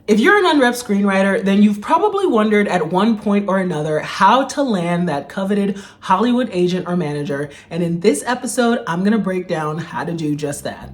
If you're an unrepped screenwriter, then you've probably wondered at one point or another how to land that coveted Hollywood agent or manager. And in this episode, I'm gonna break down how to do just that.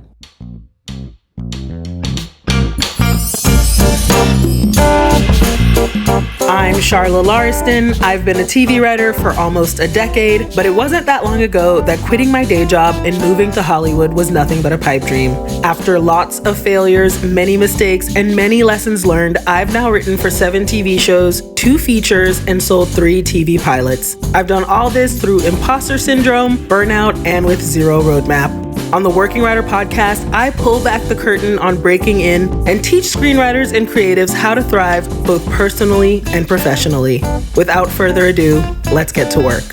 I'm Charla Lauriston. I've been a TV writer for almost a decade, but it wasn't that long ago that quitting my day job and moving to Hollywood was nothing but a pipe dream. After lots of failures, many mistakes, and many lessons learned, I've now written for 7 TV shows, 2 features, and sold 3 TV pilots. I've done all this through imposter syndrome, burnout, and with zero roadmap. On the Working Writer podcast, I pull back the curtain on breaking in and teach screenwriters and creatives how to thrive both personally and professionally. Without further ado, let's get to work.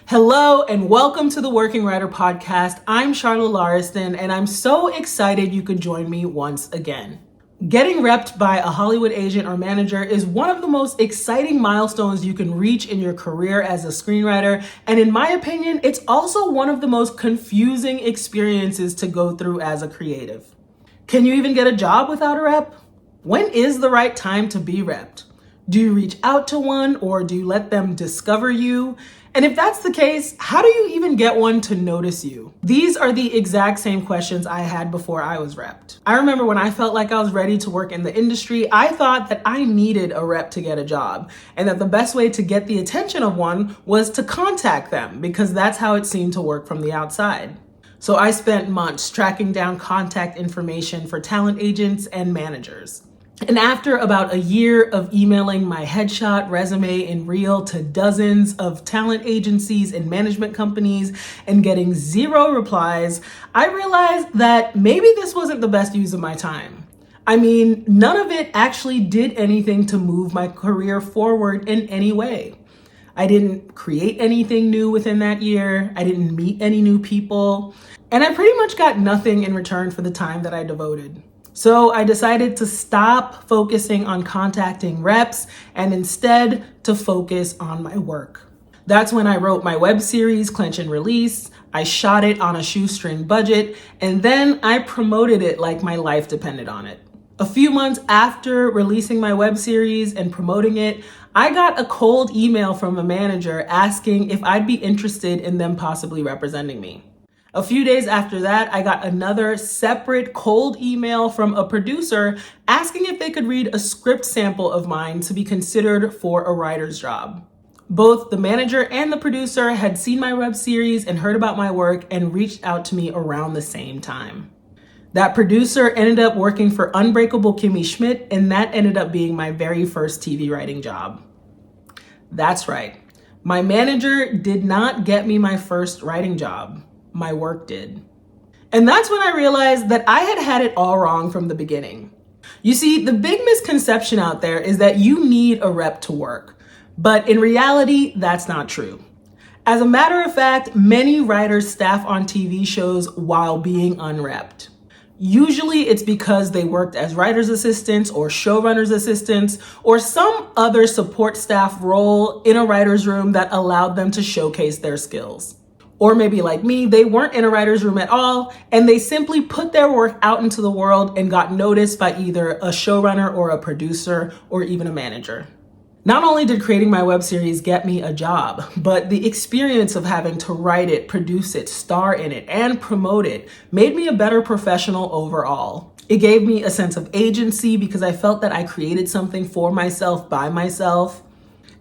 Hello and welcome to the Working Writer podcast. I'm Charla Lauriston and I'm so excited you could join me once again. Getting repped by a Hollywood agent or manager is one of the most exciting milestones you can reach in your career as a screenwriter, and in my opinion, it's also one of the most confusing experiences to go through as a creative. Can you even get a job without a rep? When is the right time to be repped? Do you reach out to one or do you let them discover you? And if that's the case, how do you even get one to notice you? These are the exact same questions I had before I was repped. I remember when I felt like I was ready to work in the industry, I thought that I needed a rep to get a job and that the best way to get the attention of one was to contact them because that's how it seemed to work from the outside. So I spent months tracking down contact information for talent agents and managers. And after about a year of emailing my headshot, resume, and reel to dozens of talent agencies and management companies and getting 0 replies, I realized that maybe this wasn't the best use of my time. I mean, none of it actually did anything to move my career forward in any way. I didn't create anything new within that year. I didn't meet any new people. And I pretty much got nothing in return for the time that I devoted. So I decided to stop focusing on contacting reps and instead to focus on my work. That's when I wrote my web series, Clench and Release. I shot it on a shoestring budget, and then I promoted it like my life depended on it. A few months after releasing my web series and promoting it, I got a cold email from a manager asking if I'd be interested in them possibly representing me. A few days after that, I got another separate cold email from a producer asking if they could read a script sample of mine to be considered for a writer's job. Both the manager and the producer had seen my web series and heard about my work and reached out to me around the same time. That producer ended up working for Unbreakable Kimmy Schmidt, and that ended up being my very first TV writing job. That's right. My manager did not get me my first writing job. My work did. And that's when I realized that I had it all wrong from the beginning. You see, the big misconception out there is that you need a rep to work, but in reality, that's not true. As a matter of fact, many writers staff on TV shows while being unrepped. Usually it's because they worked as writer's assistants or showrunner's assistants or some other support staff role in a writer's room that allowed them to showcase their skills. Or maybe like me, they weren't in a writer's room at all, and they simply put their work out into the world and got noticed by either a showrunner or a producer or even a manager. Not only did creating my web series get me a job, but the experience of having to write it, produce it, star in it, and promote it made me a better professional overall. It gave me a sense of agency because I felt that I created something for myself by myself.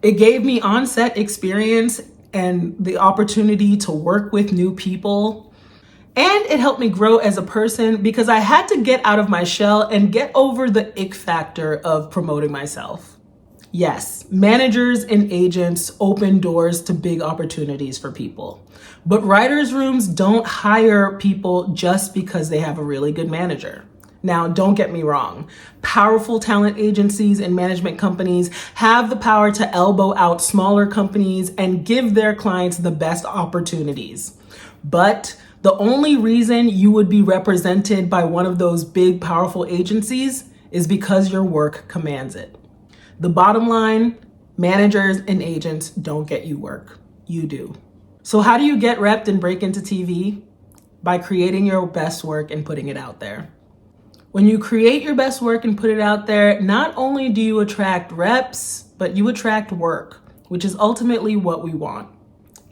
It gave me on-set experience and the opportunity to work with new people. And it helped me grow as a person because I had to get out of my shell and get over the ick factor of promoting myself. Yes, managers and agents open doors to big opportunities for people. But writers' rooms don't hire people just because they have a really good manager. Now, don't get me wrong. Powerful talent agencies and management companies have the power to elbow out smaller companies and give their clients the best opportunities. But the only reason you would be represented by one of those big, powerful agencies is because your work commands it. The bottom line, managers and agents don't get you work. You do. So how do you get repped and break into TV? by creating your best work and putting it out there. When you create your best work and put it out there, not only do you attract reps, but you attract work, which is ultimately what we want.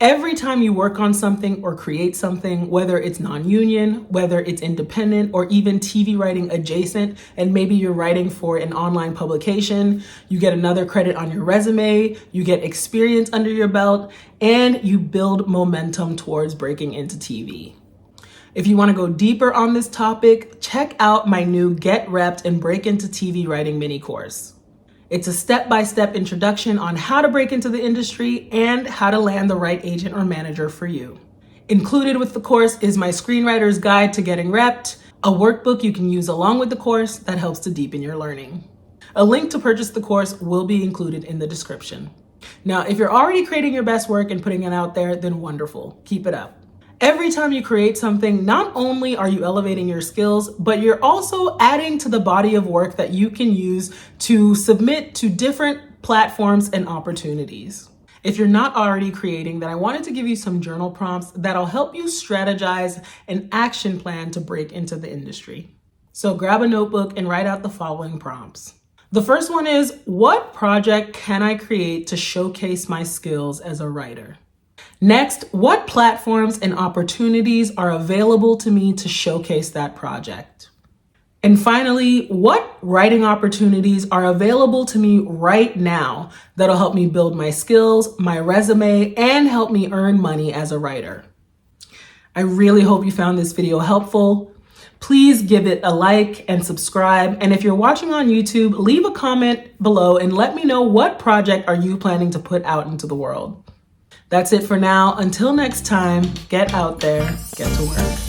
Every time you work on something or create something, whether it's non-union, whether it's independent, or even TV writing adjacent, and maybe you're writing for an online publication, you get another credit on your resume, you get experience under your belt, and you build momentum towards breaking into TV. If you want to go deeper on this topic, check out my new Get Repped and Break into TV Writing mini course. It's a step-by-step introduction on how to break into the industry and how to land the right agent or manager for you. Included with the course is my Screenwriter's Guide to Getting Repped, a workbook you can use along with the course that helps to deepen your learning. A link to purchase the course will be included in the description. Now, if you're already creating your best work and putting it out there, then wonderful. Keep it up. Every time you create something, not only are you elevating your skills, but you're also adding to the body of work that you can use to submit to different platforms and opportunities. If you're not already creating, then I wanted to give you some journal prompts that'll help you strategize an action plan to break into the industry. So grab a notebook and write out the following prompts. The first one is, what project can I create to showcase my skills as a writer? Next, what platforms and opportunities are available to me to showcase that project? And finally, what writing opportunities are available to me right now that'll help me build my skills, my resume, and help me earn money as a writer? I really hope you found this video helpful. Please give it a like and subscribe. And if you're watching on YouTube, leave a comment below and let me know what project are you planning to put out into the world. That's it for now. Until next time, get out there, get to work.